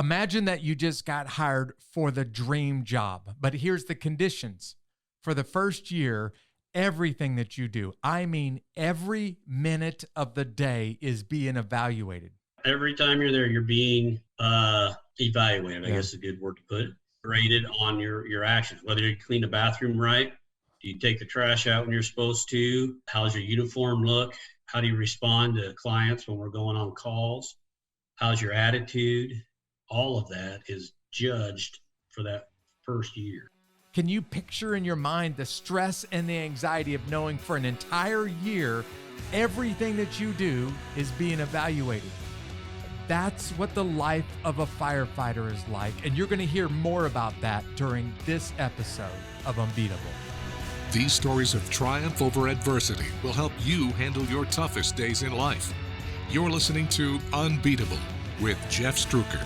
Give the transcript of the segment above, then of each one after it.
Imagine that you just got hired for the dream job, but here's the conditions. For the first year, everything that you do, I mean, every minute of the day is being evaluated. Every time you're there, you're being evaluated, I guess is a good word to put it. Graded on your actions, whether you clean the bathroom right, do you take the trash out when you're supposed to, how's your uniform look, how do you respond to clients when we're going on calls, how's your attitude. All of that is judged for that first year. Can you picture in your mind the stress and the anxiety of knowing for an entire year, everything that you do is being evaluated? That's what the life of a firefighter is like. And you're going to hear more about that during this episode of Unbeatable. These stories of triumph over adversity will help you handle your toughest days in life. You're listening to Unbeatable with Jeff Struecker.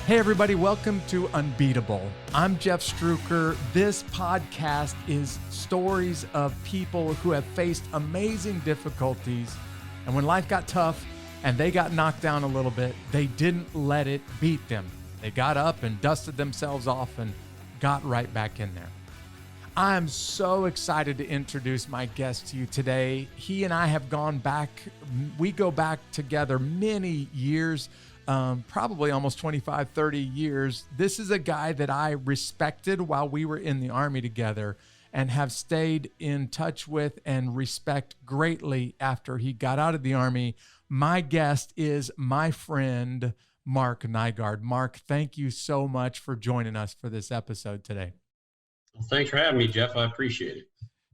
Hey everybody, welcome to Unbeatable. I'm Jeff Struecker. This podcast is stories of people who have faced amazing difficulties, and when life got tough and they got knocked down a little bit, they didn't let it beat them. They got up and dusted themselves off and got right back in there. I'm so excited to introduce my guest to you today. He and I have gone back, we go back together many years, probably almost 25, 30 years. This is a guy that I respected while we were in the Army together and have stayed in touch with and respect greatly after he got out of the Army. My guest is my friend, Mark Nygard. Mark, thank you so much for joining us for this episode today. Well, thanks for having me, Jeff. I appreciate it.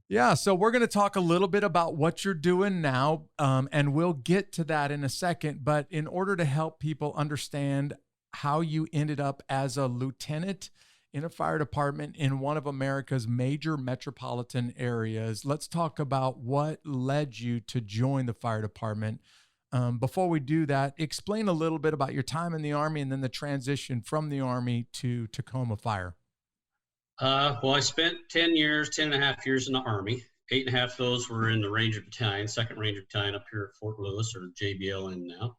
Yeah, so we're going to talk a little bit about what you're doing now, and we'll get to that in a second. But in order to help people understand how you ended up as a lieutenant in a fire department in one of America's major metropolitan areas, let's talk about what led you to join the fire department. Before we do that, explain a little bit about your time in the Army and then the transition from the Army to Tacoma Fire. Well, I spent 10 and a half years in the Army. 8.5 of those were in the Ranger Battalion, 2nd Ranger Battalion up here at Fort Lewis, or JBLN now.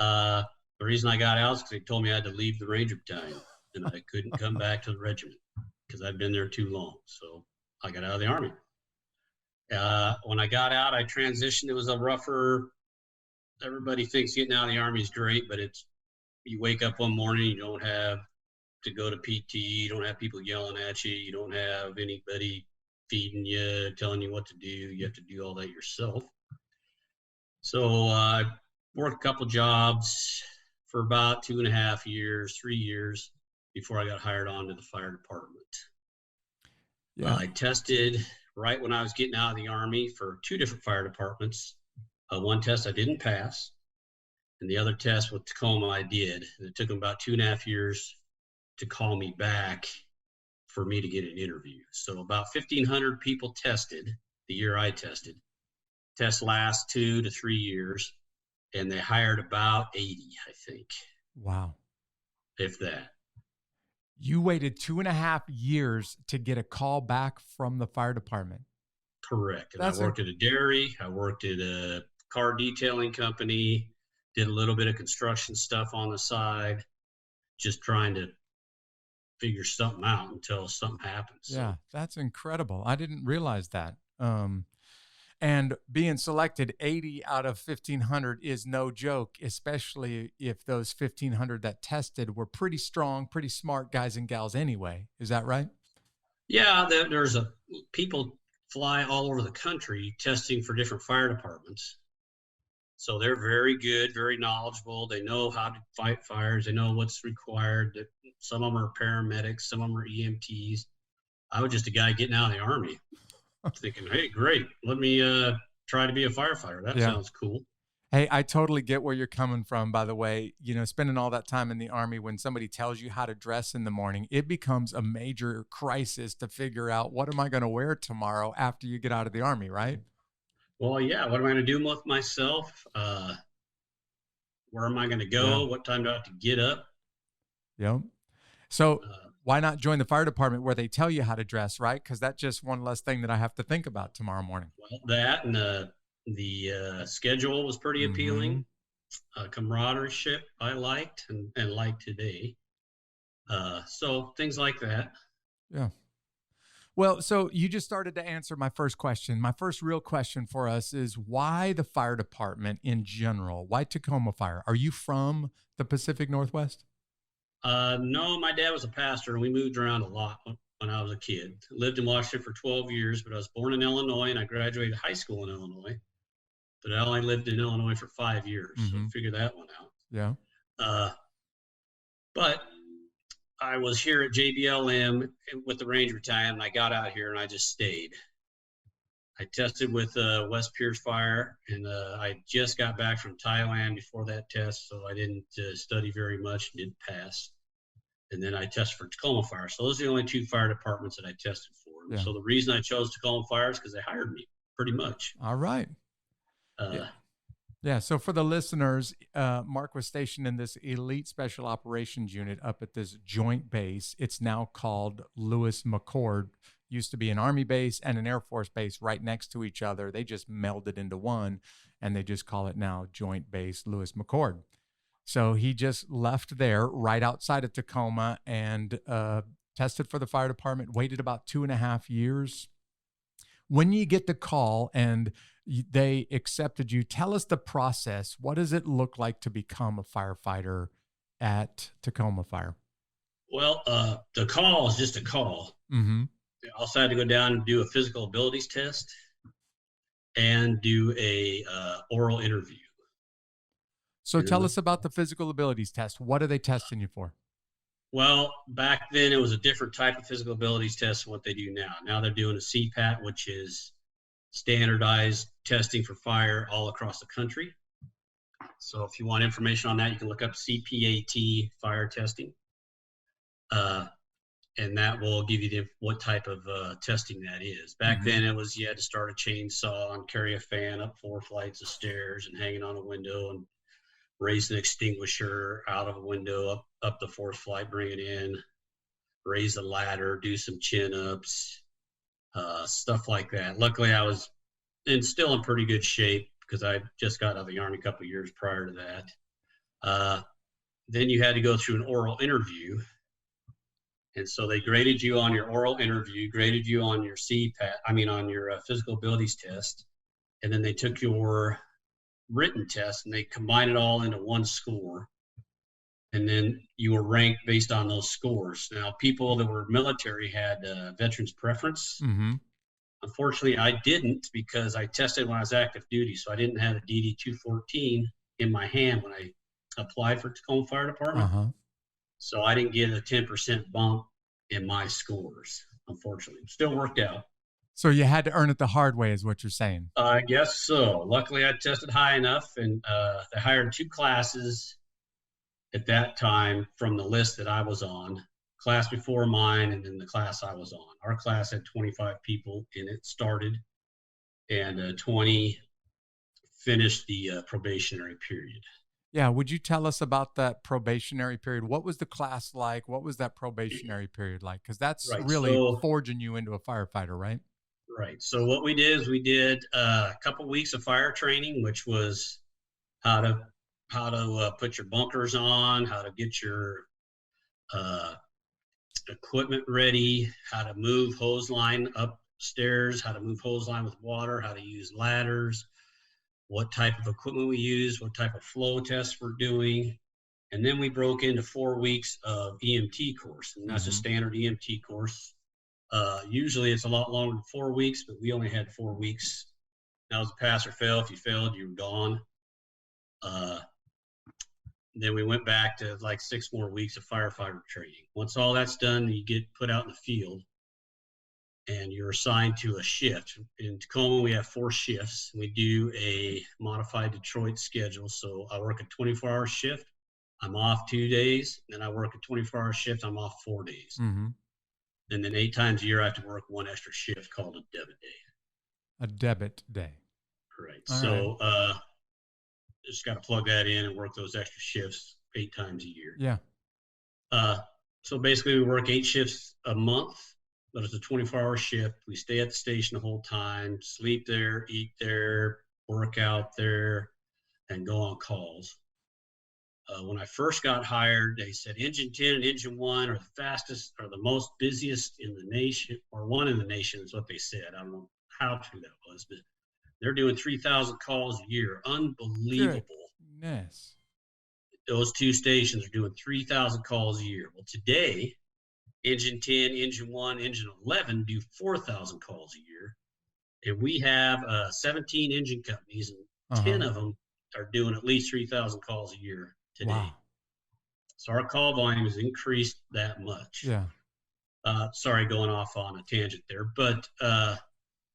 The reason I got out is because they told me I had to leave the Ranger Battalion, and I couldn't come back to the regiment because I'd been there too long. So I got out of the Army. When I got out, I transitioned. It was a rougher. Everybody thinks getting out of the Army is great, but you wake up one morning, you don't have to go to PT, you don't have people yelling at you, you don't have anybody feeding you, telling you what to do. You have to do all that yourself. So I worked a couple jobs for about 2.5 years, 3 years before I got hired on to the fire department. Yeah. I tested right when I was getting out of the Army for 2 different fire departments. One test I didn't pass, and the other test with Tacoma I did. It took them about 2.5 years to call me back for me to get an interview. So about 1,500 people tested the year I tested. Test lasts 2 to 3 years, and they hired about 80, I think. Wow. If that. You waited 2.5 years to get a call back from the fire department. Correct. And I worked at a dairy. I worked at a car detailing company, did a little bit of construction stuff on the side, just trying to figure something out until something happens. Yeah, that's incredible. I didn't realize that. And being selected 80 out of 1,500 is no joke, especially if those 1,500 that tested were pretty strong, pretty smart guys and gals anyway. Is that right? Yeah, there's people fly all over the country testing for different fire departments. So they're very good, very knowledgeable. They know how to fight fires. They know what's required. Some of them are paramedics. Some of them are EMTs. I was just a guy getting out of the Army thinking, hey, great. Let me try to be a firefighter. That sounds cool. Hey, I totally get where you're coming from, by the way. You know, spending all that time in the Army, when somebody tells you how to dress in the morning, it becomes a major crisis to figure out, what am I going to wear tomorrow after you get out of the Army, right? Well, yeah. What am I going to do with myself? Where am I going to go? Yeah. What time do I have to get up? Yep. So why not join the fire department where they tell you how to dress, right? Because that's just one less thing that I have to think about tomorrow morning. Well, that and the schedule was pretty appealing. camaraderie I liked and like today. So things like that. Yeah. Well, so you just started to answer my first question. My first real question for us is why the fire department in general? Why Tacoma Fire? Are you from the Pacific Northwest? No, my dad was a pastor, and we moved around a lot when I was a kid. Lived in Washington for 12 years, but I was born in Illinois, and I graduated high school in Illinois. But I only lived in Illinois for 5 years, so figure that one out. Yeah. But I was here at JBLM with the Ranger Battalion, and I got out here, and I just stayed. I tested with West Pierce Fire, and I just got back from Thailand before that test, so I didn't study very much, didn't pass. And then I tested for Tacoma Fire. So those are the only 2 fire departments that I tested for. Yeah. So the reason I chose Tacoma Fire is because they hired me, pretty much. All right. Yeah. So for the listeners, Mark was stationed in this elite special operations unit up at this joint base. It's now called Lewis McChord. Used to be an Army base and an Air Force base right next to each other. They just melded into one, and they just call it now Joint Base Lewis McChord. So he just left there right outside of Tacoma and tested for the fire department, waited about 2.5 years. When you get the call and they accepted you, tell us the process. What does it look like to become a firefighter at Tacoma Fire? Well, the call is just a call. Mm-hmm. I also had to go down and do a physical abilities test and do a oral interview. So tell us about the physical abilities test. What are they testing you for? Well, back then it was a different type of physical abilities test than what they do now. Now they're doing a CPAT, which is standardized testing for fire all across the country. So if you want information on that, you can look up CPAT fire testing. And that will give you what type of testing that is. Back then it was, you had to start a chainsaw and carry a fan up 4 flights of stairs and hang it on a window and raise an extinguisher out of a window up the 4th flight, bring it in, raise a ladder, do some chin-ups, stuff like that. Luckily, I was still in pretty good shape because I just got out of the Army a couple of years prior to that. Then you had to go through an oral interview. And so they graded you on your oral interview, graded you on your on your physical abilities test. And then they took your written test and they combined it all into one score. And then you were ranked based on those scores. Now, people that were military had veterans preference. Mm-hmm. Unfortunately, I didn't because I tested when I was active duty. So I didn't have a DD 214 in my hand when I applied for Tacoma Fire Department. Uh-huh. So I didn't get a 10% bump in my scores, unfortunately. Still worked out. So you had to earn it the hard way is what you're saying. I guess so. Luckily, I tested high enough, and they hired 2 classes at that time from the list that I was on. Class before mine and then the class I was on. Our class had 25 people in it, started, and 20 finished the probationary period. Yeah. Would you tell us about that probationary period? What was the class like? What was that probationary period like? Because that's really forging you into a firefighter, right? Right. So what we did is we did a couple weeks of fire training, which was how to put your bunkers on, how to get your equipment ready, how to move hose line upstairs, how to move hose line with water, how to use ladders, what type of equipment we use, what type of flow tests we're doing. And then we broke into 4 weeks of EMT course, and that's a standard EMT course. Usually it's a lot longer than 4 weeks, but we only had 4 weeks. That was a pass or fail. If you failed, you were gone. Then we went back to like 6 more weeks of firefighter training. Once all that's done, you get put out in the field and you're assigned to a shift. In Tacoma, we have 4 shifts. We do a modified Detroit schedule. So I work a 24-hour shift. I'm off 2 days. Then I work a 24-hour shift. I'm off 4 days. Mm-hmm. And then 8 times a year, I have to work 1 extra shift called a debit day. A debit day. Right. All so right. Just got to plug that in and work those extra shifts 8 times a year. Yeah. So basically, we work 8 shifts a month, but it's a 24-hour shift. We stay at the station the whole time, sleep there, eat there, work out there. and go on calls. When I first got hired, they said engine 10 and engine 1 are the fastest, or the most busiest in the nation, or one in the nation is what they said. I don't know how true that was, but they're doing 3,000 calls a year. Unbelievable. Goodness. Those two stations are doing 3,000 calls a year. Well, today, engine 10, engine 1, engine 11 do 4,000 calls a year. And we have 17 engine companies, and 10 of them are doing at least 3,000 calls a year today. Wow. So our call volume has increased that much. Yeah. Sorry, going off on a tangent there, but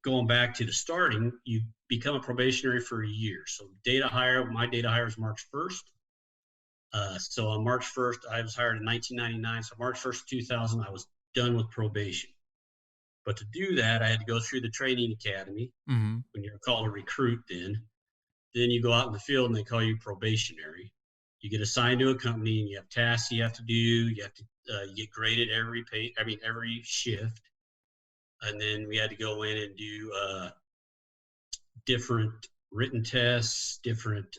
going back to the starting, you become a probationary for a year. So my data hire is March 1st. So on March 1st, I was hired in 1999. So March 1st, 2000, I was done with probation. But to do that, I had to go through the training academy. When you're called a recruit then you go out in the field and they call you probationary. You get assigned to a company and you have tasks you have to do. You have to you get graded every shift. And then we had to go in and do different written tests, different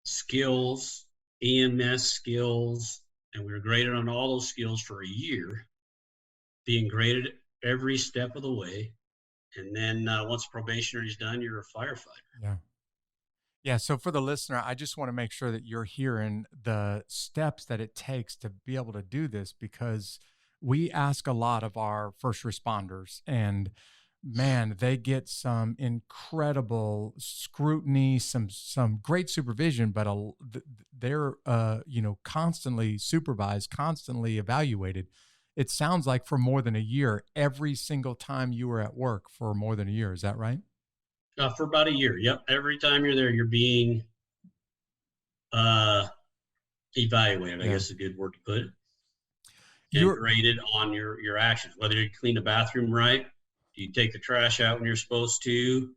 skills, EMS skills, and we were graded on all those skills for a year, being graded every step of the way. And then once probationary is done, you're a firefighter. Yeah. Yeah. So for the listener, I just want to make sure that you're hearing the steps that it takes to be able to do this, because we ask a lot of our first responders, and man, they get some incredible scrutiny, some great supervision, but they're constantly supervised, constantly evaluated. It sounds like for more than a year, every single time you were at work for more than a year. Is that right? For about a year. Yep. Every time you're there, you're being evaluated, I guess is a good word to put it. And graded on your actions, whether you clean the bathroom right, do you take the trash out when you're supposed to,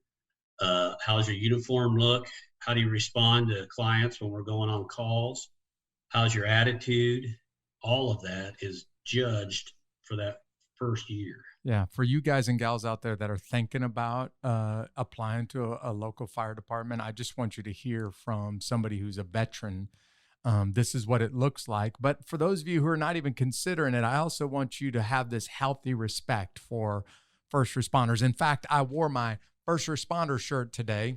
how's your uniform look, how do you respond to clients when we're going on calls, how's your attitude. All of that is judged for that first year. Yeah. For you guys and gals out there that are thinking about applying to a local fire department, I just want you to hear from somebody who's a veteran. This is what it looks like. But for those of you who are not even considering it, I also want you to have this healthy respect for first responders. In fact, I wore my first responder shirt today,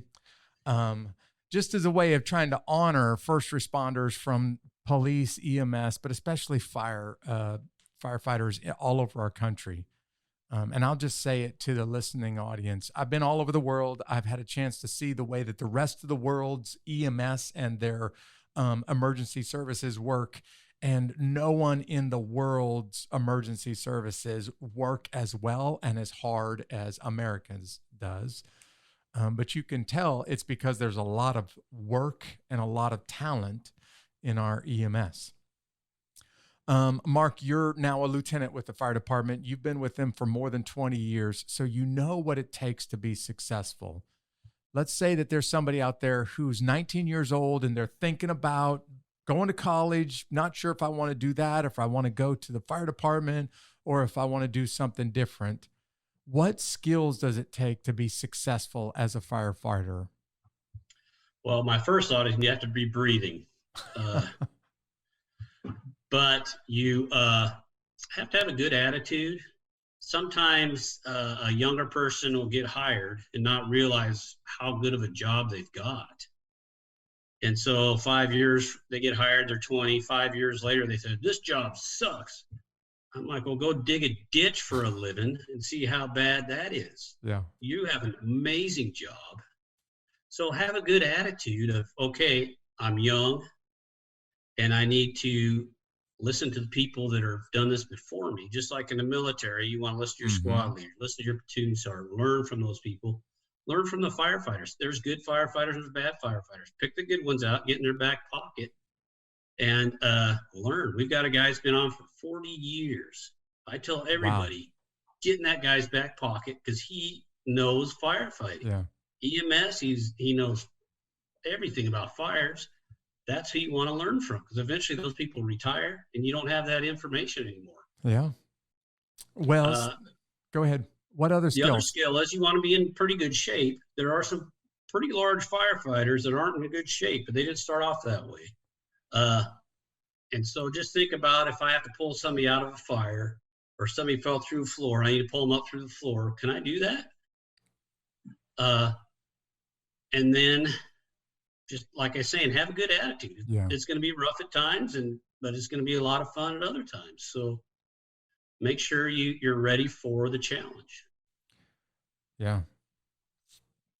just as a way of trying to honor first responders from police, EMS, but especially firefighters all over our country. And I'll just say it to the listening audience. I've been all over the world. I've had a chance to see the way that the rest of the world's EMS and their emergency services work. And no one in the world's emergency services work as well and as hard as Americans does. But you can tell it's because there's a lot of work and a lot of talent in our EMS. Mark, you're now a lieutenant with the fire department. You've been with them for more than 20 years, so you know what it takes to be successful. Let's say that there's somebody out there who's 19 years old and they're thinking about going to college, not sure if I want to do that, if I want to go to the fire department, or if I want to do something different. What skills does it take to be successful as a firefighter? Well, my first thought is you have to be breathing. But you have to have a good attitude. Sometimes a younger person will get hired and not realize how good of a job they've got. And so 5 years, they get hired, they're 20. 5 years later, they say, this job sucks. I'm like, well, go dig a ditch for a living and see how bad that is. Yeah. You have an amazing job. So have a good attitude of, okay, I'm young and I need to listen to the people that have done this before me. Just like in the military, you want to listen to your squad leader, listen to your platoon sergeant, learn from those people, learn from the firefighters. There's good firefighters, there's bad firefighters. Pick the good ones out, get in their back pocket, and learn. We've got a guy who's been on for 40 years. I tell everybody, get in that guy's back pocket because he knows firefighting. Yeah. EMS, he knows everything about fires. That's who you want to learn from, because eventually those people retire and you don't have that information anymore. Yeah. Well, go ahead. What other skills? The other skill is you want to be in pretty good shape. There are some pretty large firefighters that aren't in good shape, but they didn't start off that way. And so just think about if I have to pull somebody out of a fire or somebody fell through the floor, I need to pull them up through the floor. Can I do that? And then just like I say, and have a good attitude. Yeah. It's going to be rough at times, but it's going to be a lot of fun at other times. So make sure you're ready for the challenge. Yeah.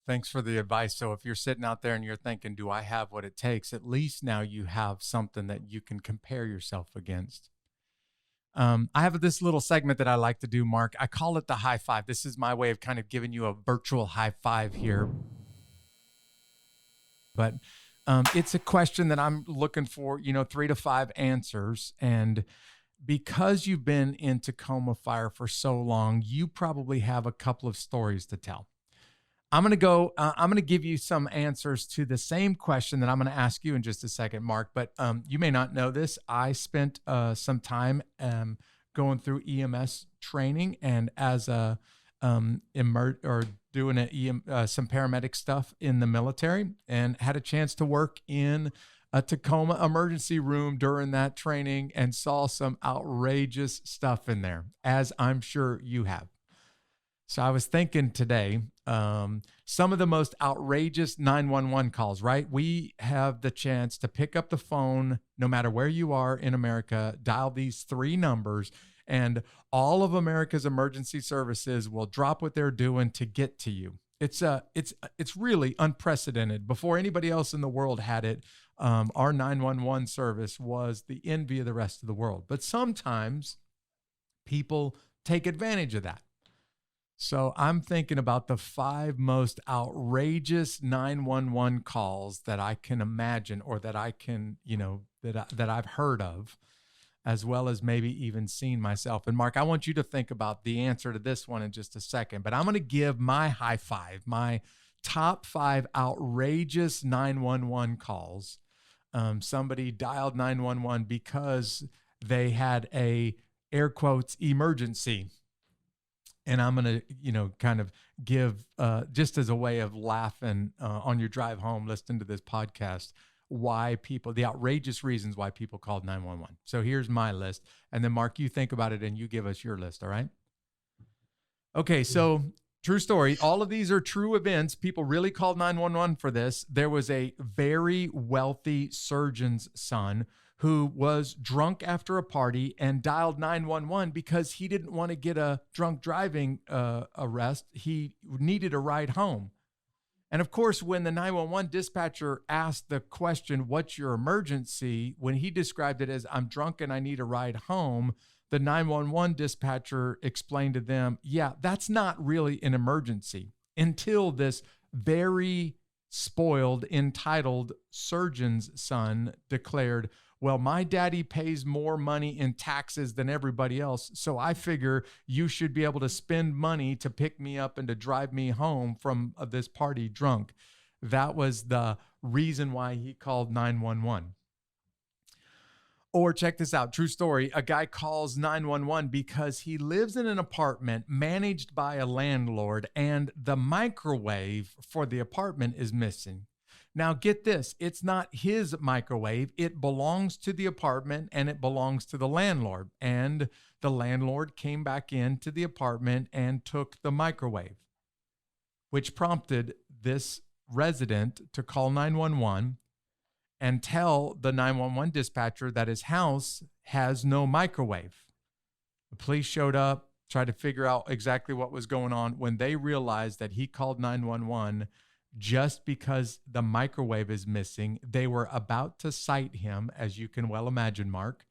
Thanks for the advice. So if you're sitting out there and you're thinking, do I have what it takes? At least now you have something that you can compare yourself against. I have this little segment that I like to do, Mark. I call it the high five. This is my way of kind of giving you a virtual high five here. But it's a question that I'm looking for, 3 to 5 answers. And because you've been in Tacoma fire for so long, you probably have a couple of stories to tell. I'm going to give you some answers to the same question that I'm going to ask you in just a second, Mark. But you may not know this. I spent some time going through EMS training and as a doing some paramedic stuff in the military, and had a chance to work in a Tacoma emergency room during that training and saw some outrageous stuff in there, as I'm sure you have. So I was thinking today, some of the most outrageous 911 calls, right? We have the chance to pick up the phone, no matter where you are in America, dial these 3 numbers, and all of America's emergency services will drop what they're doing to get to you. It's really unprecedented. Before anybody else in the world had it, our 911 service was the envy of the rest of the world. But sometimes people take advantage of that. So I'm thinking about the 5 most outrageous 911 calls that I can imagine, or that I can, that I've heard of, as well as maybe even seen myself. And Mark, I want you to think about the answer to this one in just a second, but I'm going to give my high five, my top 5 outrageous 911 calls. Somebody dialed 911 because they had a, air quotes, emergency. And I'm going to, kind of give, just as a way of laughing on your drive home, listening to this podcast, the outrageous reasons why people called 911. So here's my list. And then Mark, you think about it and you give us your list. All right. Okay. So true story. All of these are true events. People really called 911 for this. There was a very wealthy surgeon's son who was drunk after a party and dialed 911 because he didn't want to get a drunk driving arrest. He needed a ride home. And of course, when the 911 dispatcher asked the question, what's your emergency? When he described it as, I'm drunk and I need a ride home, the 911 dispatcher explained to them, yeah, that's not really an emergency, until this very spoiled, entitled surgeon's son declared, well, my daddy pays more money in taxes than everybody else, so I figure you should be able to spend money to pick me up and to drive me home from this party drunk. That was the reason why he called 911. Or check this out, true story. A guy calls 911 because he lives in an apartment managed by a landlord, and the microwave for the apartment is missing. Now get this, it's not his microwave. It belongs to the apartment and it belongs to the landlord. And the landlord came back into the apartment and took the microwave, which prompted this resident to call 911 and tell the 911 dispatcher that his house has no microwave. The police showed up, tried to figure out exactly what was going on. When they realized that he called 911 just because the microwave is missing, they were about to cite him, as you can well imagine, Mark.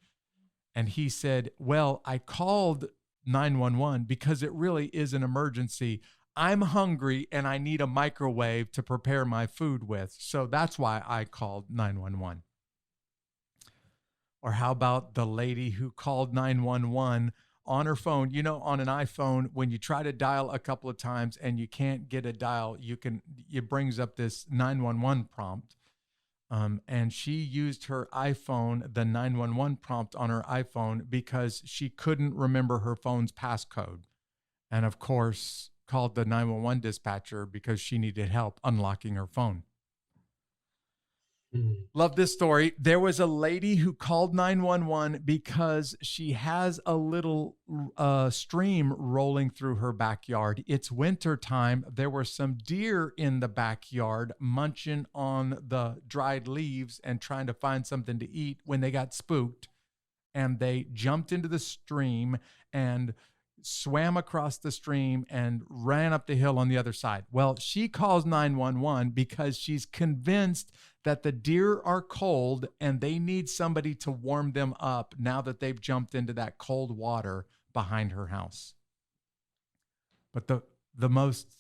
And he said, well, I called 911 because it really is an emergency. I'm hungry and I need a microwave to prepare my food with. So that's why I called 911. Or how about the lady who called 911 on her phone? On an iPhone, when you try to dial a couple of times and you can't get a dial, it brings up this 911 prompt. And she used her iPhone, the 911 prompt on her iPhone, because she couldn't remember her phone's passcode. And of course, called the 911 dispatcher because she needed help unlocking her phone. Love this story. There was a lady who called 911 because she has a little stream rolling through her backyard. It's winter time. There were some deer in the backyard munching on the dried leaves and trying to find something to eat when they got spooked, and they jumped into the stream and swam across the stream and ran up the hill on the other side. Well, she calls 911 because she's convinced that the deer are cold and they need somebody to warm them up now that they've jumped into that cold water behind her house. But the most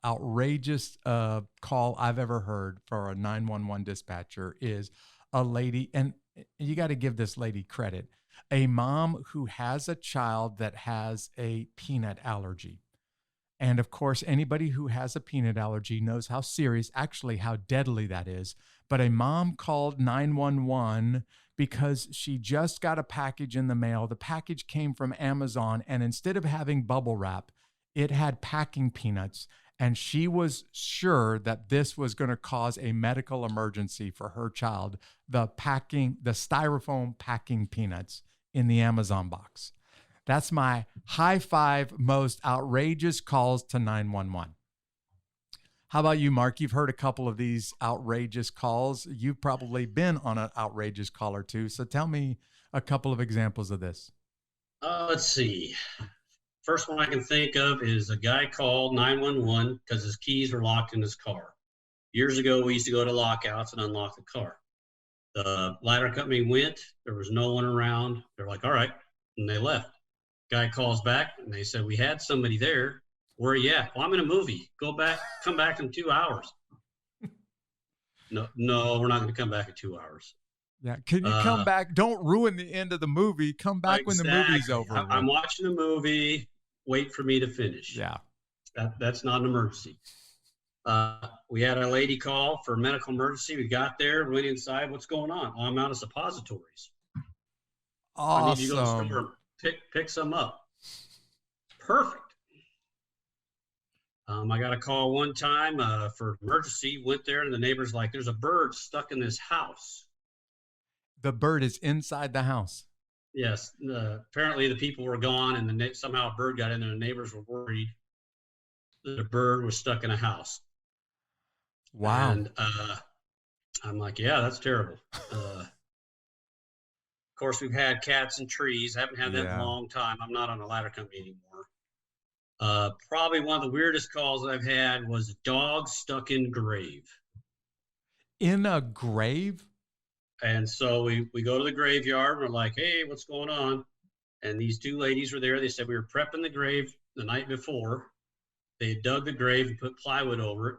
outrageous call I've ever heard for a 911 dispatcher is a lady, and you got to give this lady credit, a mom who has a child that has a peanut allergy. And of course, anybody who has a peanut allergy knows how serious, actually how deadly that is. But a mom called 911 because she just got a package in the mail. The package came from Amazon, and instead of having bubble wrap, it had packing peanuts. And she was sure that this was going to cause a medical emergency for her child, the styrofoam packing peanuts in the Amazon box. That's my high five most outrageous calls to 911. How about you, Mark? You've heard a couple of these outrageous calls. You've probably been on an outrageous call or two. So tell me a couple of examples of this. Let's see. First one I can think of is a guy called 911 because his keys were locked in his car. Years ago, we used to go to lockouts and unlock the car. The ladder company went. There was no one around. They're like, all right. And they left. Guy calls back and they said, we had somebody there. Where are you at? Well, I'm in a movie. Come back in 2 hours. No, we're not going to come back in 2 hours. Yeah. Can you come back? Don't ruin the end of the movie. Come back when the movie's over. I'm watching the movie. Wait for me to finish. Yeah. That's not an emergency. We had a lady call for a medical emergency. We got there, went inside. What's going on? Well, I'm out of suppositories. Awesome. I need you to go to the store and pick some up. Perfect. I got a call one time for emergency. Went there, and the neighbor's like, there's a bird stuck in this house. The bird is inside the house. Yes. Apparently the people were gone, and somehow a bird got in there. The neighbors were worried that a bird was stuck in a house. Wow. And I'm like, yeah, that's terrible. Of course, we've had cats and trees. I haven't had that in a long time. I'm not on a ladder company anymore. Probably one of the weirdest calls I've had was a dog stuck in grave. In a grave? And so we go to the graveyard. And we're like, hey, what's going on? And these two ladies were there. They said we were prepping the grave the night before. They dug the grave and put plywood over it.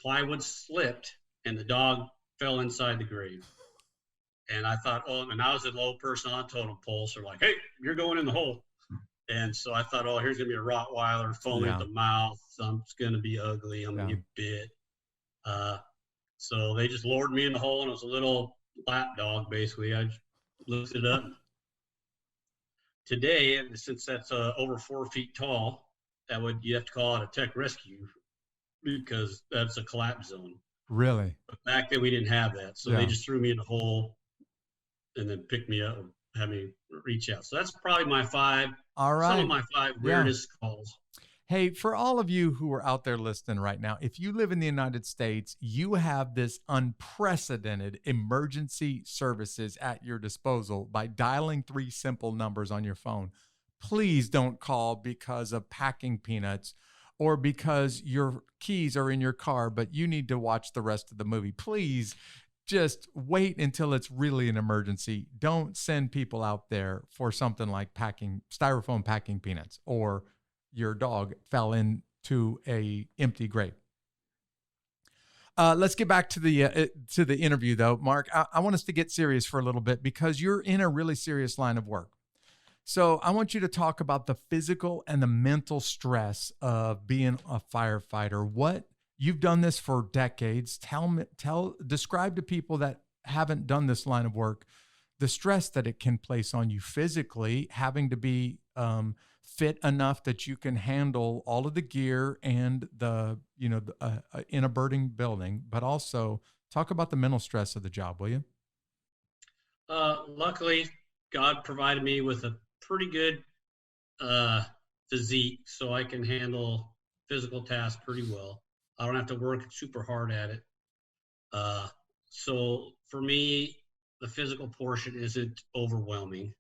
Plywood slipped, and the dog fell inside the grave. And I thought, and I was a low person on totem pole. So like, hey, you're going in the hole. And so I thought, here's going to be a Rottweiler foaming at the mouth. It's going to be ugly. I'm going to get bit. So they just lowered me in the hole, and it was a little lap dog, basically. I just lifted it up. Today, since that's over 4 feet tall, you have to call it a tech rescue because that's a collapse zone. Really? But back then we didn't have that. So they just threw me in the hole and then picked me up and had me reach out. So that's probably my five. All right. Some of my five weirdest calls. Hey, for all of you who are out there listening right now, if you live in the United States, you have this unprecedented emergency services at your disposal by dialing 3 simple numbers on your phone. Please don't call because of packing peanuts or because your keys are in your car, but you need to watch the rest of the movie. Please just wait until it's really an emergency. Don't send people out there for something like styrofoam packing peanuts or your dog fell into a empty grave. Let's get back to the interview, though. Mark, I want us to get serious for a little bit because you're in a really serious line of work. So I want you to talk about the physical and the mental stress of being a firefighter. You've done this for decades. Describe to people that haven't done this line of work the stress that it can place on you physically, having to be fit enough that you can handle all of the gear and in a burning building, but also talk about the mental stress of the job, will you? Luckily, God provided me with a pretty good physique, so I can handle physical tasks pretty well. I don't have to work super hard at it. So for me, the physical portion isn't overwhelming.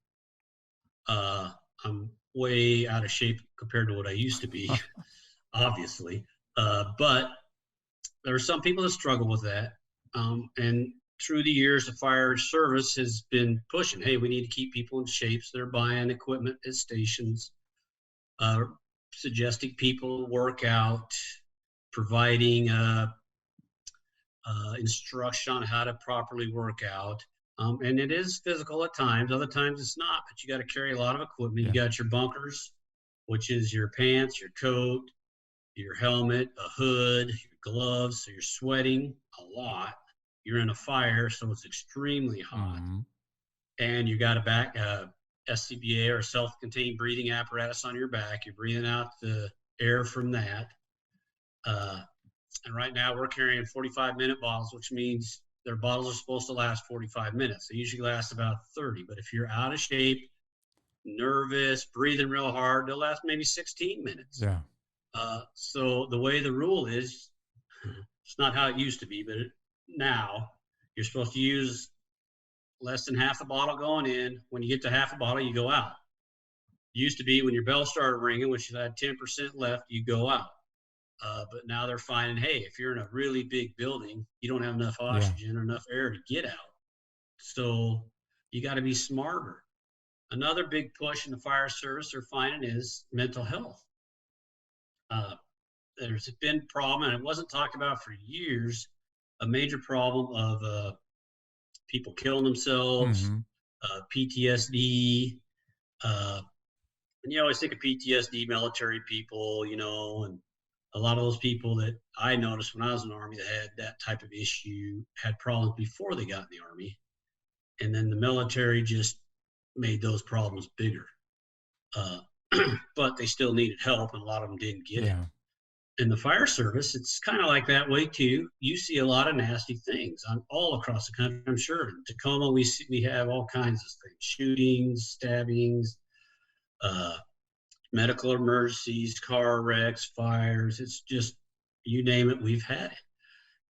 I'm way out of shape compared to what I used to be, obviously. But there are some people that struggle with that. And through the years, the fire service has been pushing, hey, we need to keep people in shape. So they're buying equipment at stations, suggesting people work out, providing instruction on how to properly work out. And it is physical at times. Other times it's not, but you got to carry a lot of equipment. Yeah. You got your bunkers, which is your pants, your coat, your helmet, a hood, your gloves. So you're sweating a lot. You're in a fire, so it's extremely hot. Mm-hmm. And you got a back SCBA or self-contained breathing apparatus on your back. You're breathing out the air from that. And right now we're carrying 45-minute bottles, which means their bottles are supposed to last 45 minutes. They usually last about 30. But if you're out of shape, nervous, breathing real hard, they'll last maybe 16 minutes. Yeah. So the way the rule is, it's not how it used to be, but now you're supposed to use less than half a bottle going in. When you get to half a bottle, you go out. It used to be when your bell started ringing, which you had 10% left, you go out. But now they're finding, hey, if you're in a really big building, you don't have enough oxygen or enough air to get out. So you got to be smarter. Another big push in the fire service they're finding is mental health. There's been a problem, and it wasn't talked about for years, a major problem of people killing themselves, PTSD. And you always think of PTSD, military people, and a lot of those people that I noticed when I was in the Army that had that type of issue had problems before they got in the Army. And then the military just made those problems bigger. But they still needed help, and a lot of them didn't get it. In the fire service, it's kind of like that way too. You see a lot of nasty things all across the country, I'm sure. In Tacoma, we have all kinds of things: shootings, stabbings, medical emergencies, car wrecks, fires. It's just, you name it, we've had it.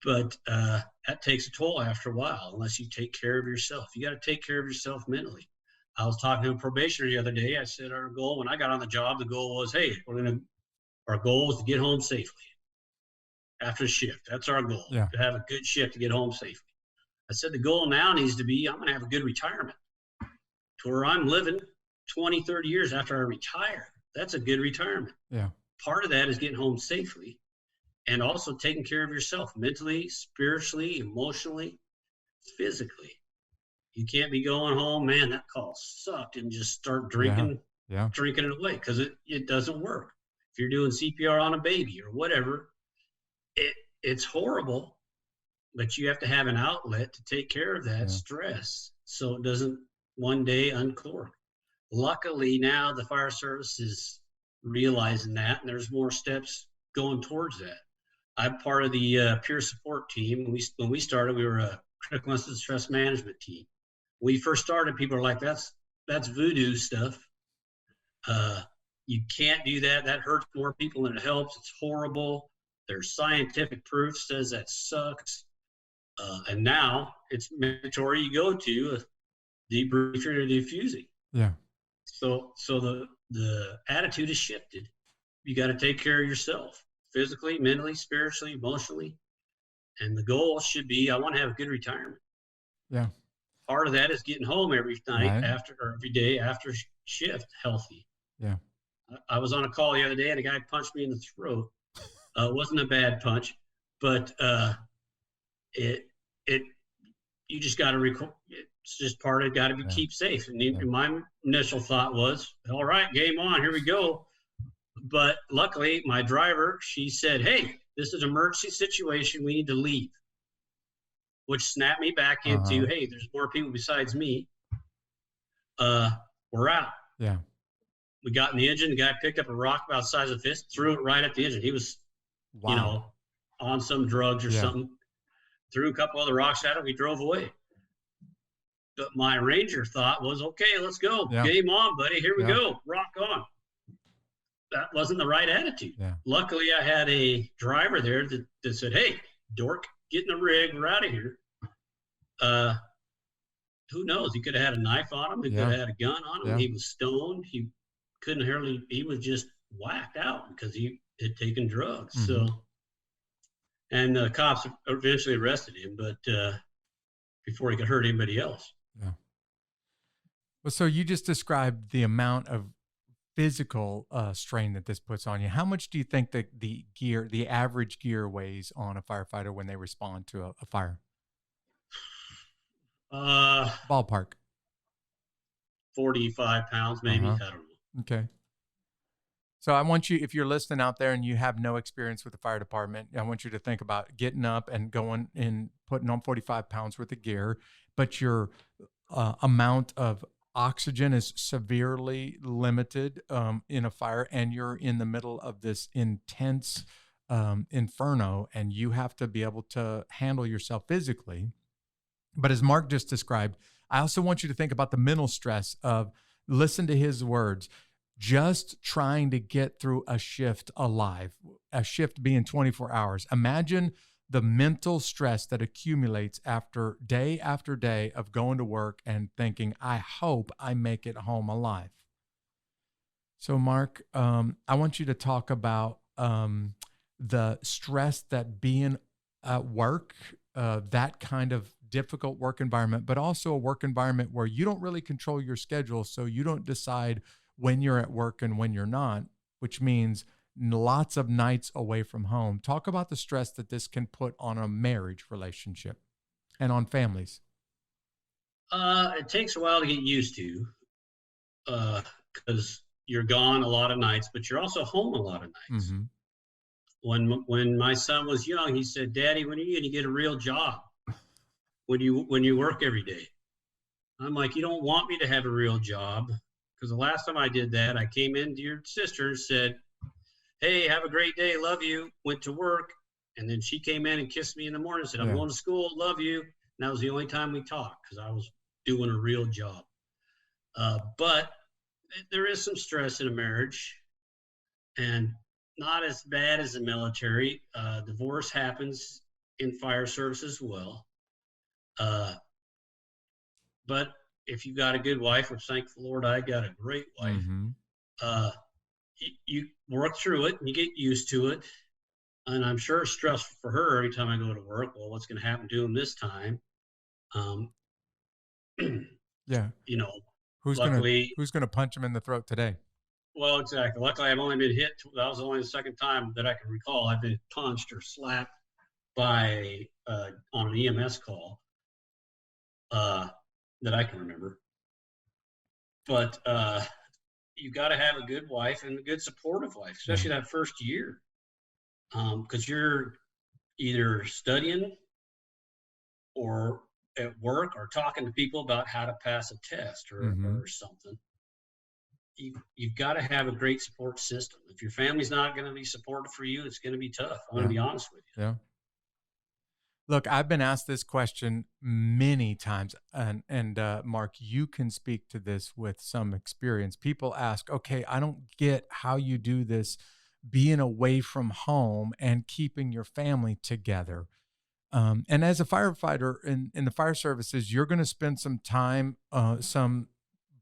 But that takes a toll after a while, unless you take care of yourself. You got to take care of yourself mentally. I was talking to a probationer the other day. I said our goal, when I got on the job, the goal was, hey, our goal was to get home safely after the shift. That's our goal, to have a good shift to get home safely. I said the goal now needs to be, I'm going to have a good retirement to where I'm living 20, 30 years after I retire. That's a good retirement. Yeah. Part of that is getting home safely and also taking care of yourself mentally, spiritually, emotionally, physically. You can't be going home, man, that call sucked, and just start drinking it away, because it doesn't work. If you're doing CPR on a baby or whatever, it's horrible, but you have to have an outlet to take care of that stress so it doesn't one day uncork. Luckily, now the fire service is realizing that, and there's more steps going towards that. I'm part of the peer support team. When we started, we were a critical incident stress management team. When we first started, people are like, that's voodoo stuff. You can't do that. That hurts more people than it helps. It's horrible. There's scientific proof says that sucks. And now it's mandatory you go to a debriefing or defusing. Yeah. So the attitude is shifted. You got to take care of yourself physically, mentally, spiritually, emotionally. And the goal should be, I want to have a good retirement. Yeah. Part of that is getting home every night every day after shift healthy. Yeah. I was on a call the other day and a guy punched me in the throat. It wasn't a bad punch, but you just got to it's just part of it. Got to be keep safe. And my initial thought was, all right, game on, here we go. But luckily, my driver, she said, hey, this is an emergency situation. We need to leave, which snapped me back into, hey, there's more people besides me. We're out. Yeah. We got in the engine. The guy picked up a rock about the size of a fist, threw it right at the engine. He was, Wow. on some drugs or something. Threw a couple other rocks at it. We drove away. But my Ranger thought was, okay, let's go. Yeah. Game on, buddy. Here we go. Rock on. That wasn't the right attitude. Yeah. Luckily, I had a driver there that said, hey, dork, get in the rig. We're out of here. Who knows? He could have had a knife on him. He could have had a gun on him. Yeah. He was stoned. He was just whacked out because he had taken drugs. Mm-hmm. So, and the cops eventually arrested him, but before he could hurt anybody else. Yeah. Well, so you just described the amount of physical strain that this puts on you. How much do you think that the average gear weighs on a firefighter when they respond to a fire? Ballpark. 45 pounds, maybe. I don't know. Okay. So I want you, if you're listening out there and you have no experience with the fire department, I want you to think about getting up and going and putting on 45 pounds worth of gear, but your amount of oxygen is severely limited in a fire, and you're in the middle of this intense inferno, and you have to be able to handle yourself physically. But as Mark just described, I also want you to think about the mental stress of, listen to his words, just trying to get through a shift alive, a shift being 24 hours. Imagine the mental stress that accumulates after day of going to work and thinking, I hope I make it home alive. So Mark, I want you to talk about the stress that being at work, that kind of difficult work environment, but also a work environment where you don't really control your schedule. So you don't decide when you're at work and when you're not, which means lots of nights away from home. Talk about the stress that this can put on a marriage relationship and on families. It takes a while to get used to, because you're gone a lot of nights, but you're also home a lot of nights. Mm-hmm. When my son was young, he said, Daddy, when are you going to get a real job? When you work every day? I'm like, you don't want me to have a real job, because the last time I did that, I came into your sister and said, hey, have a great day, love you, went to work, and then she came in and kissed me in the morning and said, I'm going to school, love you. And that was the only time we talked, because I was doing a real job. But there is some stress in a marriage, and not as bad as the military. Divorce happens in fire service as well. But if you've got a good wife, which thank the Lord, I got a great wife, you work through it and you get used to it. And I'm sure it's stressful for her every time I go to work. Well, what's going to happen to him this time? Yeah. Who's going to punch him in the throat today? Well, exactly. Luckily, I've only been hit. That was only the second time that I can recall I've been punched or slapped by on an EMS call that I can remember. But you got to have a good wife and a good supportive wife, especially that first year, because you're either studying or at work or talking to people about how to pass a test or something. You've got to have a great support system. If your family's not going to be supportive for you, it's going to be tough. I'm going to be honest with you. Yeah. Look, I've been asked this question many times, and Mark, you can speak to this with some experience. People ask, okay, I don't get how you do this being away from home and keeping your family together. And as a firefighter in the fire services, you're going to spend some time, some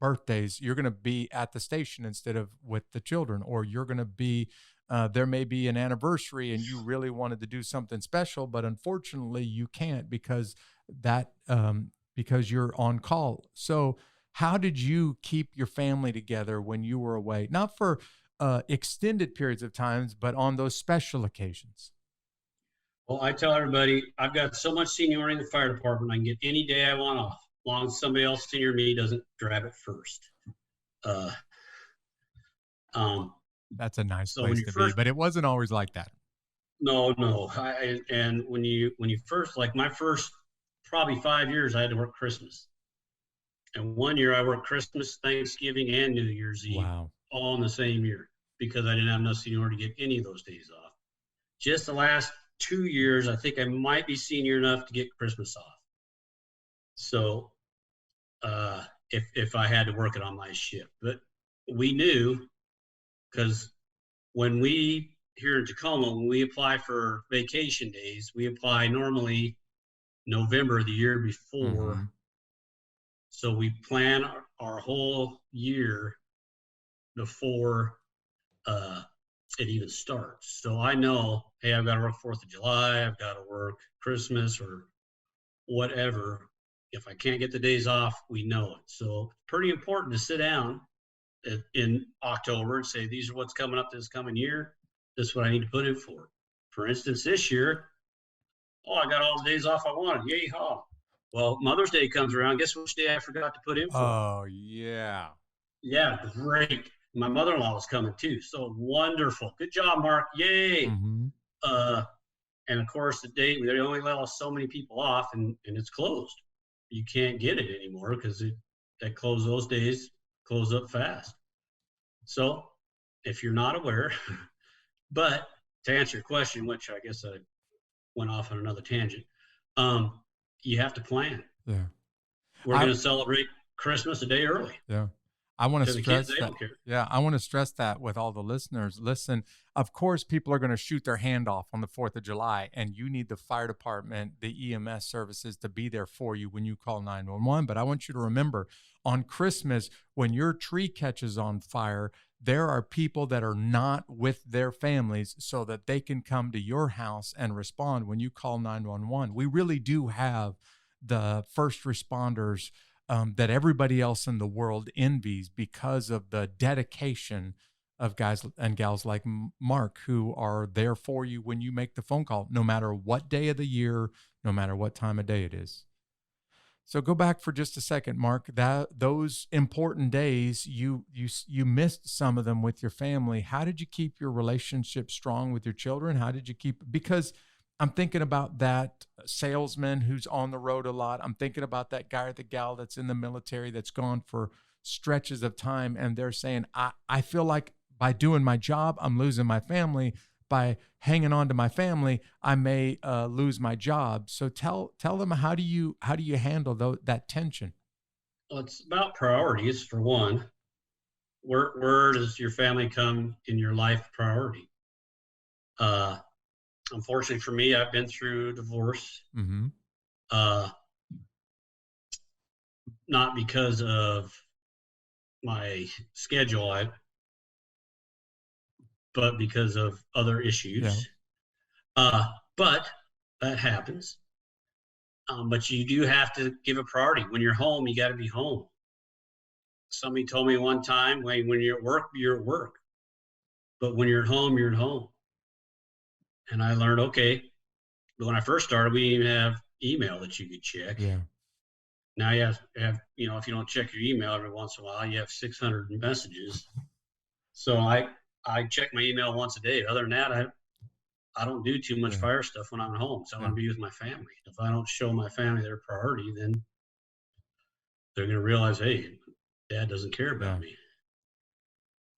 birthdays, you're going to be at the station instead of with the children, or you're going to be there may be an anniversary and you really wanted to do something special, but unfortunately you can't because you're on call. So how did you keep your family together when you were away? Not for extended periods of times, but on those special occasions. Well, I tell everybody, I've got so much seniority in the fire department, I can get any day I want off, as long as somebody else senior me doesn't grab it first. That's a nice place to be, but it wasn't always like that. No. And when you first, like my first probably 5 years, I had to work Christmas. And one year I worked Christmas, Thanksgiving, and New Year's Eve Wow. all in the same year because I didn't have enough seniority to get any of those days off. Just the last 2 years, I think I might be senior enough to get Christmas off. So if I had to work it on my shift. But we knew, because when we here in Tacoma, when we apply for vacation days, we apply normally November the year before. Mm-hmm. So we plan our whole year before it even starts. So I know, hey, I've got to work 4th of July, I've got to work Christmas or whatever. If I can't get the days off, we know it. So it's pretty important to sit down in October and say, these are what's coming up this coming year. This is what I need to put in for. For instance, this year, I got all the days off I wanted. Yay, haw. Well, Mother's Day comes around. Guess which day I forgot to put in for? Oh, yeah. Yeah, great. My mother-in-law was coming too. So wonderful. Good job, Mark. Yay. Mm-hmm. And of course, the date, they only let us so many people off, and it's closed. You can't get it anymore because those days close up fast. So if you're not aware, but to answer your question, which I guess I went off on another tangent, you have to plan. Yeah. We're going to celebrate Christmas a day early. Yeah. I want to stress kids, that. Yeah, I want to stress that with all the listeners. Listen, of course, people are going to shoot their hand off on the 4th of July, and you need the fire department, the EMS services to be there for you when you call 911. But I want you to remember, on Christmas, when your tree catches on fire, there are people that are not with their families so that they can come to your house and respond when you call 911. We really do have the first responders that everybody else in the world envies because of the dedication of guys and gals like Mark, who are there for you when you make the phone call, no matter what day of the year, no matter what time of day it is. So go back for just a second, Mark. Those important days, you missed some of them with your family. How did you keep your relationship strong with your children? How did you keep, because I'm thinking about that salesman who's on the road a lot. I'm thinking about that guy or the gal that's in the military that's gone for stretches of time, and they're saying, I feel like by doing my job, I'm losing my family. By hanging on to my family, I may lose my job. So tell them, how do you handle that tension? Well, it's about priorities, for one. Where does your family come in your life priority? Unfortunately for me, I've been through divorce. Mm-hmm. Not because of my schedule, but because of other issues. Yeah. But that happens. But you do have to give a priority. When you're home, you got to be home. Somebody told me one time, when you're at work, you're at work. But when you're at home, you're at home. And I learned, okay, but when I first started, we didn't even have email that you could check. Yeah. Now you have, if you don't check your email every once in a while, you have 600 messages. So I check my email once a day. Other than that, I don't do too much fire stuff when I'm at home. So I want to be with my family. If I don't show my family their priority, then they're going to realize, hey, Dad doesn't care about me.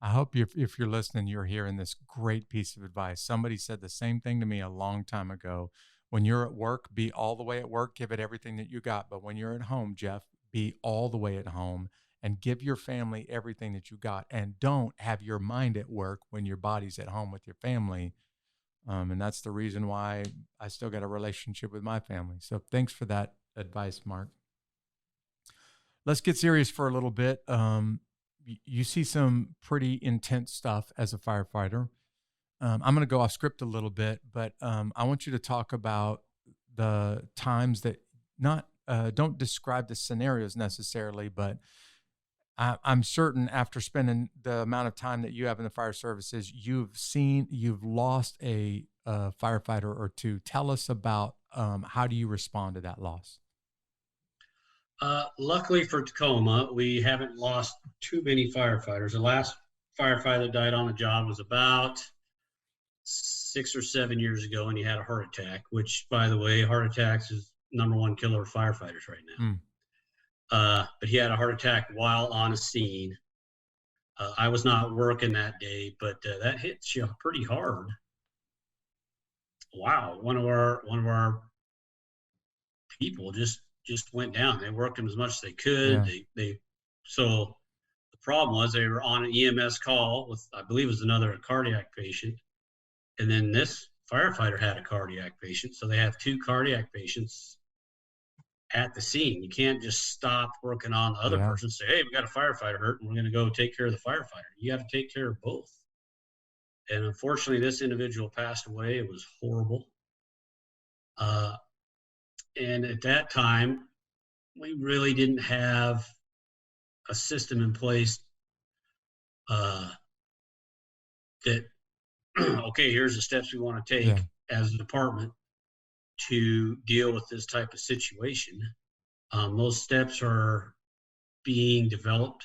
I hope if you're listening, you're hearing this great piece of advice. Somebody said the same thing to me a long time ago. When you're at work, be all the way at work, give it everything that you got. But when you're at home, Jeff, be all the way at home and give your family everything that you got. And don't have your mind at work when your body's at home with your family. And that's the reason why I still got a relationship with my family. So thanks for that advice, Mark. Let's get serious for a little bit. You see some pretty intense stuff as a firefighter. I'm going to go off script a little bit, but I want you to talk about the times that don't describe the scenarios necessarily, but I'm certain after spending the amount of time that you have in the fire services, you've lost a firefighter or two. Tell us about how do you respond to that loss? Luckily for Tacoma, we haven't lost too many firefighters. The last firefighter that died on the job was about 6 or 7 years ago, and he had a heart attack, which, by the way, heart attacks is #1 killer of firefighters right now. but he had a heart attack while on a scene. I was not working that day, but that hits you pretty hard. Wow, one of our people just went down. They worked them as much as they could. Yeah. They so the problem was they were on an EMS call with, I believe it was another cardiac patient, and then this firefighter had a cardiac patient, so they have two cardiac patients at the scene. You can't just stop working on the other person and say, hey, we got a firefighter hurt and we're going to go take care of the firefighter. You have to take care of both. And unfortunately, this individual passed away. It was horrible. And at that time, we really didn't have a system in place that, okay, here's the steps we want to take as a department to deal with this type of situation. Those steps are being developed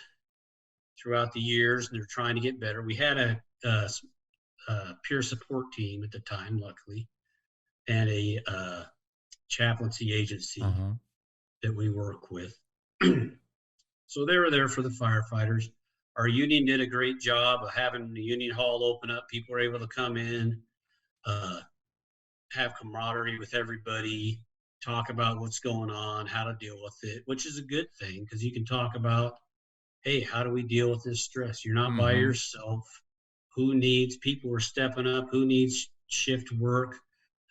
throughout the years, and they're trying to get better. We had a peer support team at the time, luckily, and a chaplaincy agency that we work with. So they were there for the firefighters. Our union did a great job of having the union hall open up. People were able to come in, have camaraderie with everybody, talk about what's going on, how to deal with it, which is a good thing because you can talk about, hey, how do we deal with this stress? You're not by yourself. Who needs, people are stepping up, who needs shift work?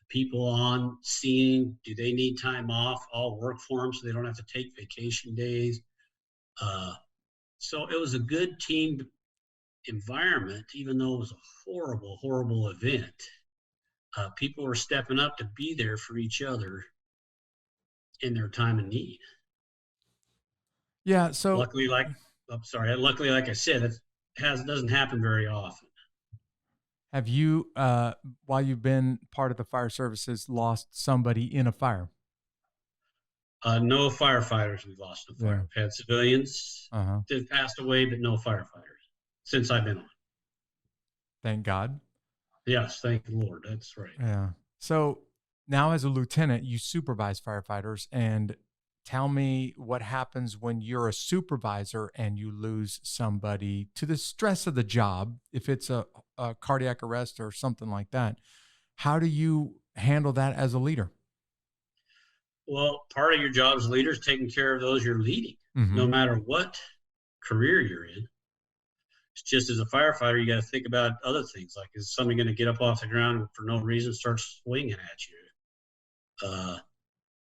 People on scene, do they need time off? I'll work for them so they don't have to take vacation days. So it was a good team environment, even though it was a horrible, horrible event. People were stepping up to be there for each other in their time of need. Yeah. So luckily, like I said, it doesn't happen very often. Have you, while you've been part of the fire services, lost somebody in a fire? No firefighters we've lost in a fire. We've had civilians that have passed away, but no firefighters since I've been on. Thank God. Yes, thank the Lord. That's right. Yeah. So now as a lieutenant, you supervise firefighters, and tell me what happens when you're a supervisor and you lose somebody to the stress of the job. If it's a cardiac arrest or something like that, how do you handle that as a leader? Well, part of your job as a leader is taking care of those you're leading, no matter what career you're in. It's just as a firefighter, you got to think about other things. Like, is somebody going to get up off the ground and for no reason start swinging at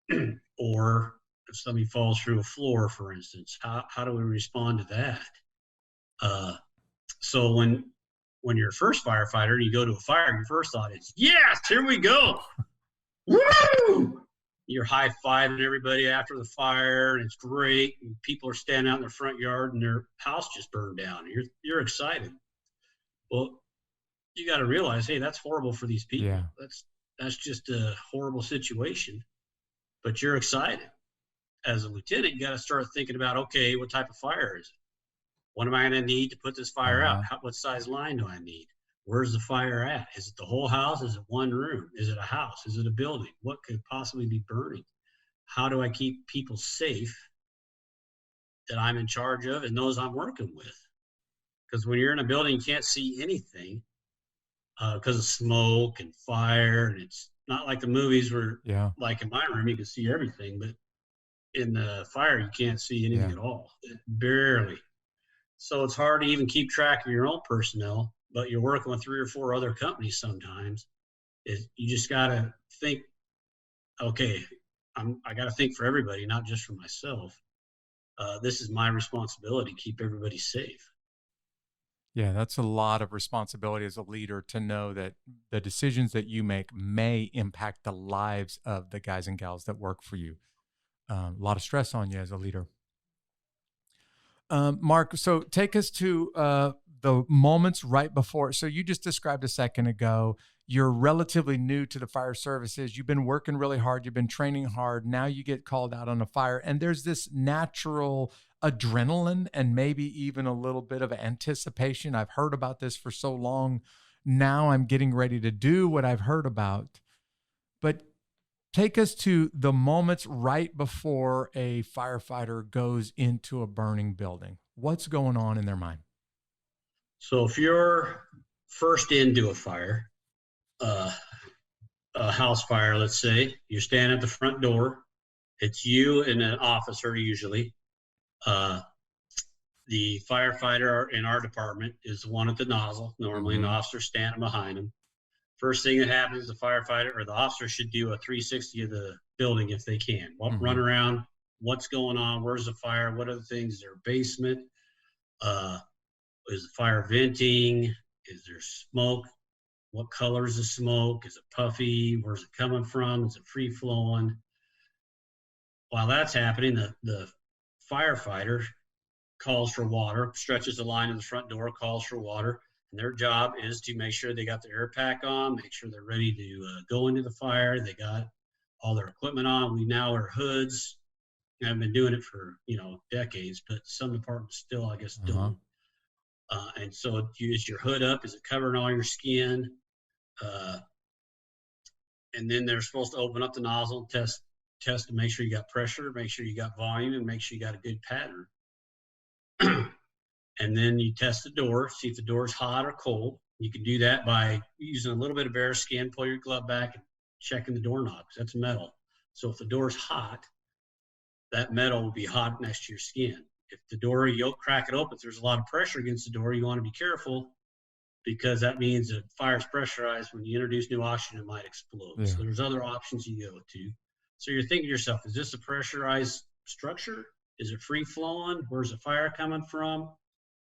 you? Or if somebody falls through a floor, for instance, how do we respond to that? So when you're a first firefighter and you go to a fire, your first thought is, yes, here we go. Woo! You're high-fiving everybody after the fire, and it's great. And people are standing out in their front yard, and their house just burned down. You're excited. Well, you got to realize, hey, that's horrible for these people. Yeah. That's just a horrible situation. But you're excited. As a lieutenant, you got to start thinking about, okay, what type of fire is it? What am I going to need to put this fire out? What size line do I need? Where's the fire at? Is it the whole house? Is it one room? Is it a house? Is it a building? What could possibly be burning? How do I keep people safe that I'm in charge of and those I'm working with? Because when you're in a building, you can't see anything because of smoke and fire. And it's not like the movies where, like in my room, you can see everything. But in the fire, you can't see anything at all. Barely. So it's hard to even keep track of your own personnel. But you're working with 3 or 4 other companies sometimes. You just got to think, okay, I got to think for everybody, not just for myself. This is my responsibility to keep everybody safe. Yeah, that's a lot of responsibility as a leader to know that the decisions that you make may impact the lives of the guys and gals that work for you. A lot of stress on you as a leader. Mark, so take us to the moments right before. So you just described a second ago, you're relatively new to the fire services. You've been working really hard. You've been training hard. Now you get called out on a fire, and there's this natural adrenaline and maybe even a little bit of anticipation. I've heard about this for so long. Now I'm getting ready to do what I've heard about. But Take us to the moments right before a firefighter goes into a burning building. What's going on in their mind? So if you're first into a fire, a house fire, let's say, you stand at the front door. It's you and an officer usually. The firefighter in our department is the one at the nozzle, normally, and the officer standing behind him. First thing that happens, the firefighter or the officer should do a 360 of the building if they can. Run around, what's going on, where's the fire, what are the things, is there a basement, is the fire venting, is there smoke, what color is the smoke, is it puffy, where's it coming from, is it free flowing? While that's happening, the firefighter calls for water, stretches the line in the front door, calls for water. And their job is to make sure they got the air pack on, make sure they're ready to go into the fire. They got all their equipment on. We now wear hoods. I've been doing it for, decades, but some departments still, I guess, don't. And so is your hood up? Is it covering all your skin? And then they're supposed to open up the nozzle, test to make sure you got pressure, make sure you got volume, and make sure you got a good pattern. And then you test the door, see if the door is hot or cold. You can do that by using a little bit of bear skin, pull your glove back, and checking the doorknob, because that's metal. So if the door's hot, that metal will be hot next to your skin. If the door, you'll crack it open, if there's a lot of pressure against the door, you want to be careful, because that means the fire's pressurized. When you introduce new oxygen, it might explode. Yeah. So there's other options you go to. So you're thinking to yourself, is this a pressurized structure? Is it free flowing? Where's the fire coming from?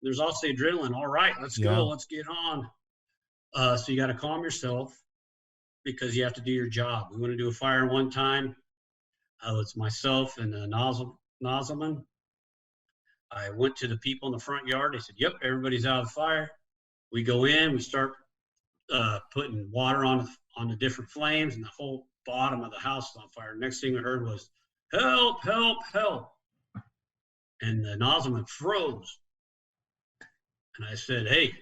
There's also adrenaline. All right, let's go. Let's get on. So you got to calm yourself, because you have to do your job. We want to do a fire one time. It's myself and the nozzleman. I went to the people in the front yard. They said, yep, everybody's out of the fire. We go in. We start putting water on the different flames, and the whole bottom of the house is on fire. Next thing we heard was, help, help, help. And the nozzleman froze. And I said, hey,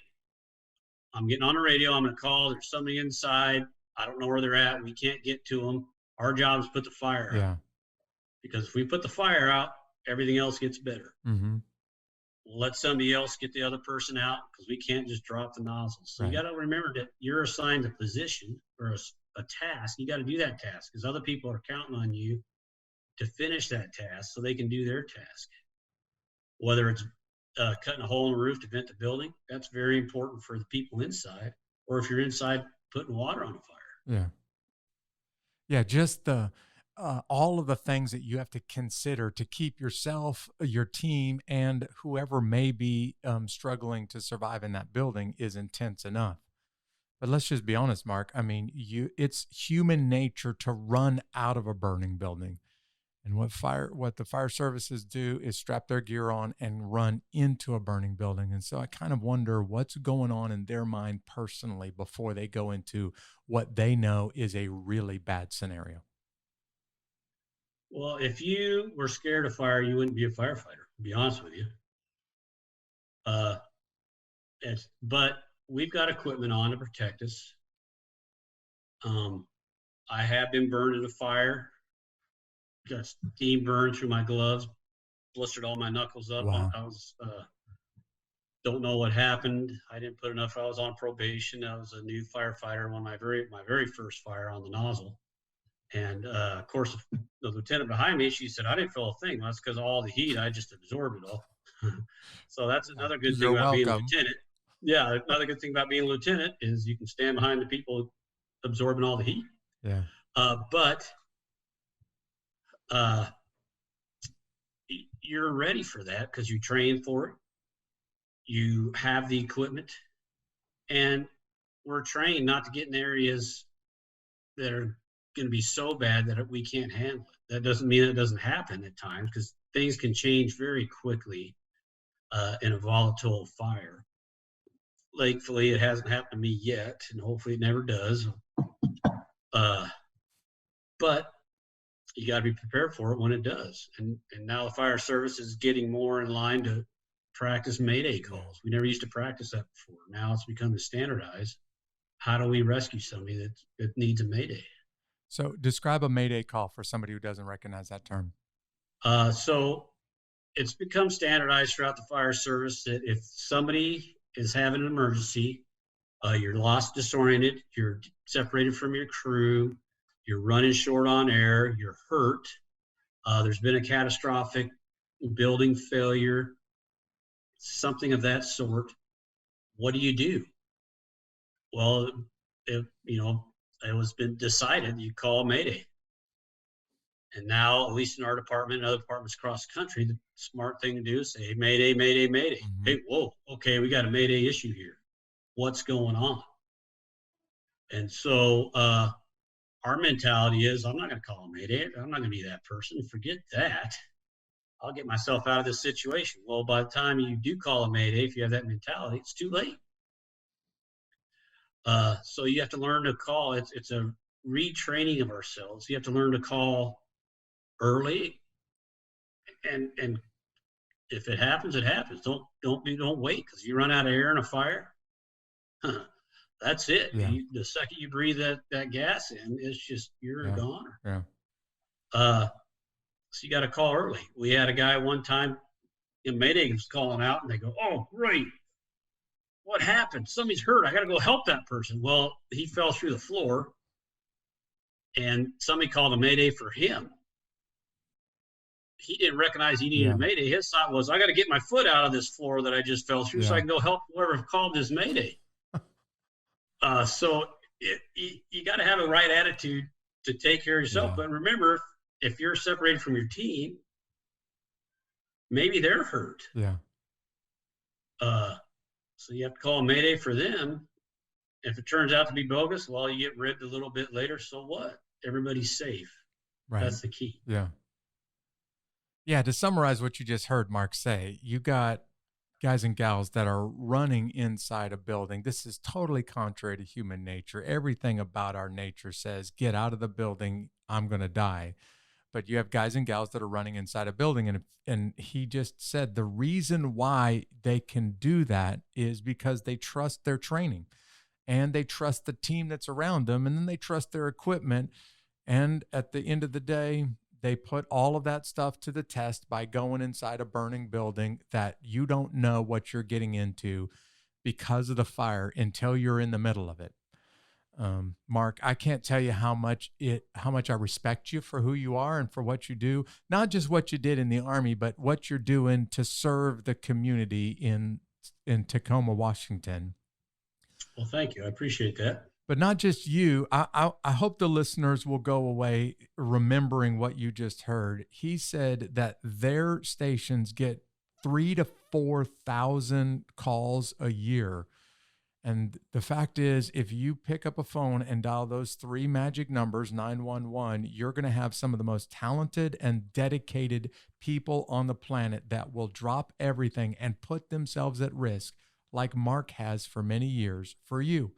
I'm getting on the radio. I'm going to call. There's somebody inside. I don't know where they're at. We can't get to them. Our job is to put the fire out. Because if we put the fire out, everything else gets better. We'll let somebody else get the other person out, because we can't just drop the nozzles. So you got to remember that you're assigned a position or a task. You got to do that task, because other people are counting on you to finish that task so they can do their task. Whether it's cutting a hole in the roof to vent the building, that's very important for the people inside. Or if you're inside, putting water on the fire. Yeah, just all of the things that you have to consider to keep yourself, your team, and whoever may be struggling to survive in that building is intense enough. But let's just be honest, Mark. I mean, it's human nature to run out of a burning building. And what the fire services do is strap their gear on and run into a burning building. And so I kind of wonder what's going on in their mind personally before they go into what they know is a really bad scenario. Well, if you were scared of fire, you wouldn't be a firefighter, to be honest with you. But we've got equipment on to protect us. I have been burned in a fire. Got steam burned through my gloves, blistered all my knuckles up. Wow. I was don't know what happened. I didn't put enough. I was on probation. I was a new firefighter, my very first fire on the nozzle. And of course, the lieutenant behind me, she said, I didn't feel a thing. Well, that's because of all the heat. I just absorbed it all. So that's another good thing about being a lieutenant. Yeah, another good thing about being a lieutenant is you can stand behind the people absorbing all the heat. Yeah. But you're ready for that because you train for it. You have the equipment, and we're trained not to get in areas that are going to be so bad that we can't handle it. That doesn't mean it doesn't happen at times, because things can change very quickly in a volatile fire. Thankfully, it hasn't happened to me yet, and hopefully it never does. But you got to be prepared for it when it does. And now the fire service is getting more in line to practice Mayday calls. We never used to practice that before. Now it's becoming standardized. How do we rescue somebody that needs a Mayday? So describe a Mayday call for somebody who doesn't recognize that term. So it's become standardized throughout the fire service that if somebody is having an emergency, you're lost, disoriented, you're separated from your crew, you're running short on air, you're hurt, there's been a catastrophic building failure, something of that sort, what do you do? Well, it was been decided you call Mayday. And now, at least in our department and other departments across the country, the smart thing to do is say, hey, Mayday, Mayday, Mayday. Mm-hmm. Hey, whoa, okay, we got a Mayday issue here. What's going on? And so our mentality is, I'm not going to call a Mayday. I'm not going to be that person. Forget that. I'll get myself out of this situation. Well, by the time you do call a Mayday, if you have that mentality, it's too late. So you have to learn to call. It's a retraining of ourselves. You have to learn to call early, and if it happens, it happens. Don't wait, because you run out of air in a fire. That's it. Yeah. The second you breathe that gas in, it's just you're a goner. Yeah. So you got to call early. We had a guy one time in Mayday was calling out, and they go, "Oh, great. What happened? Somebody's hurt. I got to go help that person." Well, he fell through the floor, and somebody called a Mayday for him. He didn't recognize he needed a Mayday. His thought was, I got to get my foot out of this floor that I just fell through so I can go help whoever called this Mayday. So you got to have the right attitude to take care of yourself. Yeah. But remember, if you're separated from your team, maybe they're hurt. Yeah. So you have to call a Mayday for them. If it turns out to be bogus, well, you get ribbed a little bit later. So what? Everybody's safe. Right. That's the key. Yeah. Yeah. To summarize what you just heard Mark say, you got guys and gals that are running inside a building. This is totally contrary to human nature. Everything about our nature says, get out of the building. I'm going to die. But you have guys and gals that are running inside a building. And he just said the reason why they can do that is because they trust their training and they trust the team that's around them, and then they trust their equipment. And at the end of the day, they put all of that stuff to the test by going inside a burning building that you don't know what you're getting into because of the fire until you're in the middle of it. Mark, I can't tell you how much I respect you for who you are and for what you do, not just what you did in the Army, but what you're doing to serve the community in Tacoma, Washington. Well, thank you. I appreciate that. But not just you. I hope the listeners will go away remembering what you just heard. He said that their stations get 3,000 to 4,000 calls a year. And the fact is, if you pick up a phone and dial those three magic numbers, 911, you're going to have some of the most talented and dedicated people on the planet that will drop everything and put themselves at risk, like Mark has for many years, for you.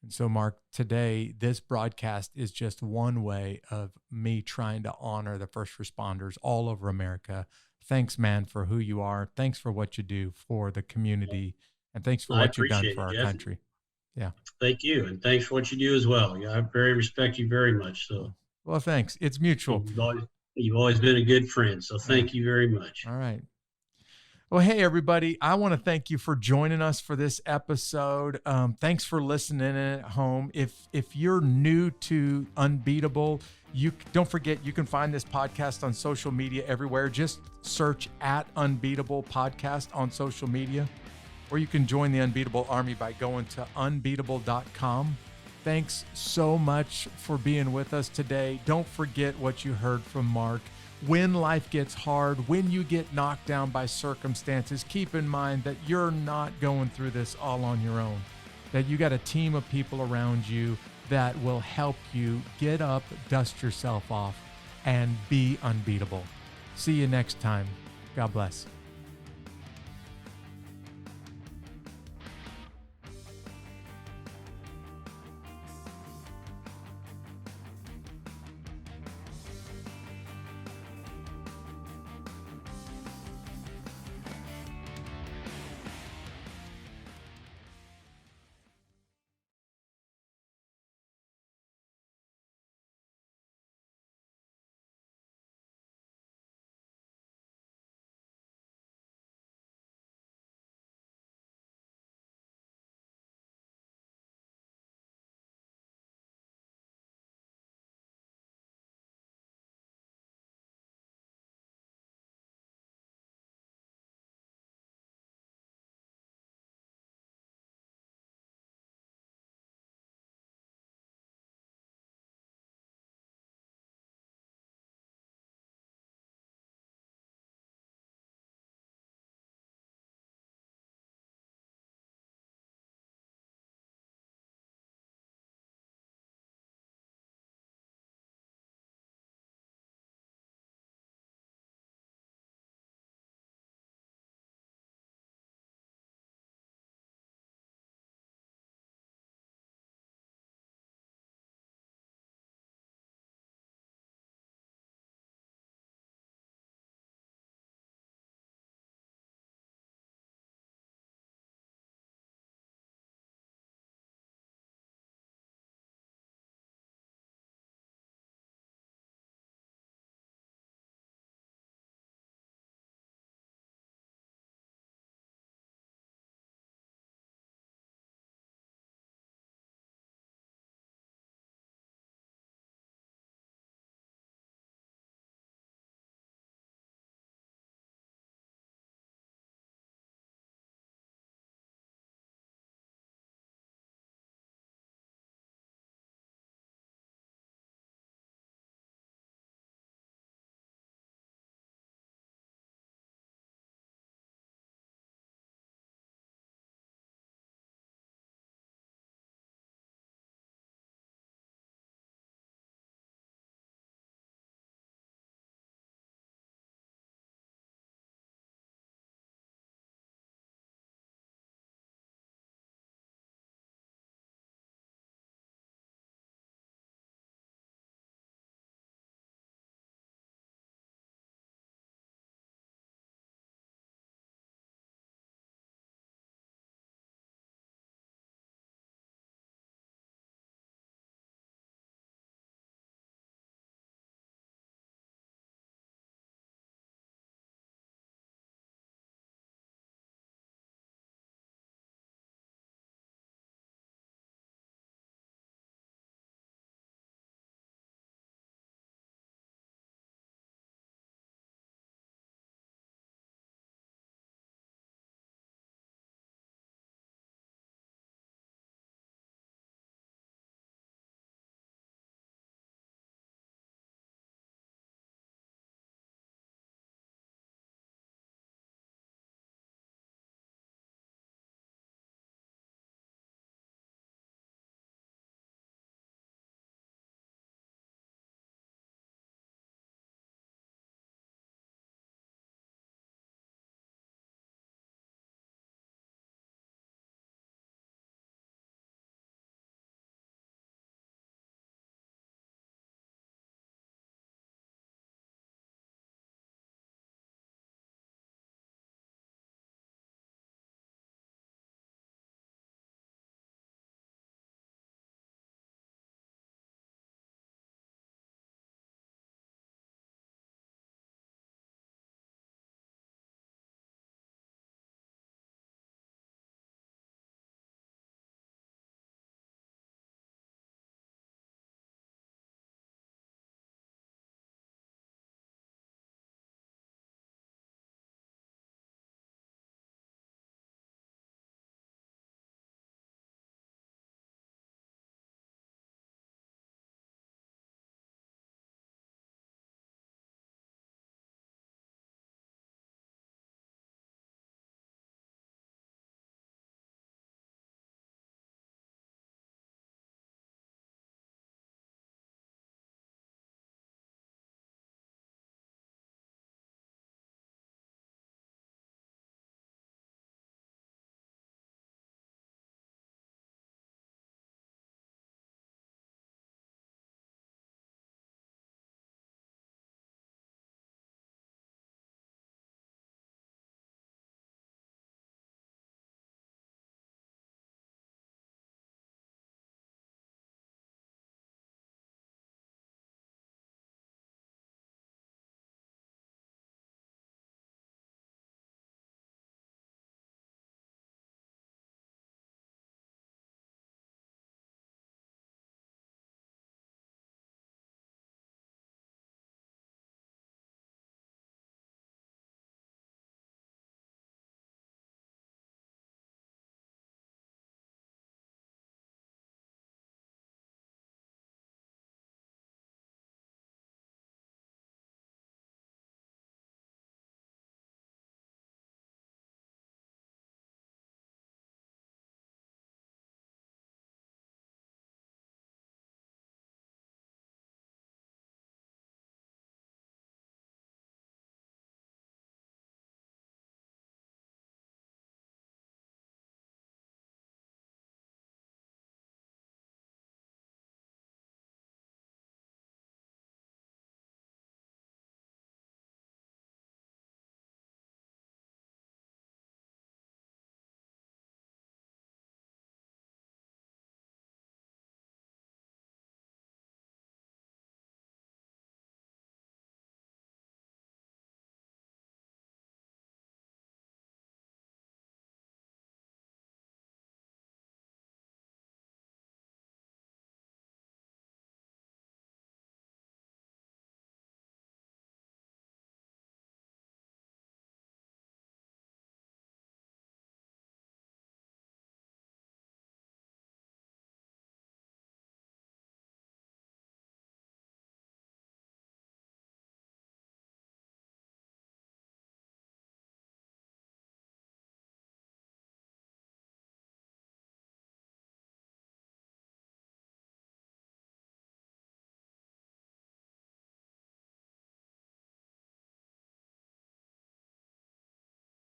And so, Mark, today, this broadcast is just one way of me trying to honor the first responders all over America. Thanks, man, for who you are. Thanks for what you do for the community. And thanks for what you've done for our country. Yeah. Thank you. And thanks for what you do as well. Yeah, I very respect you very much. So, well, thanks. It's mutual. You've always been a good friend. So thank you very much. All right. Well, hey, everybody, I want to thank you for joining us for this episode. Thanks for listening at home. If you're new to Unbeatable, don't forget, you can find this podcast on social media everywhere. Just search at Unbeatable Podcast on social media, or you can join the Unbeatable Army by going to unbeatable.com. Thanks so much for being with us today. Don't forget what you heard from Mark. When life gets hard, when you get knocked down by circumstances, keep in mind that you're not going through this all on your own, that you got a team of people around you that will help you get up, dust yourself off, and be unbeatable. See you next time. God bless.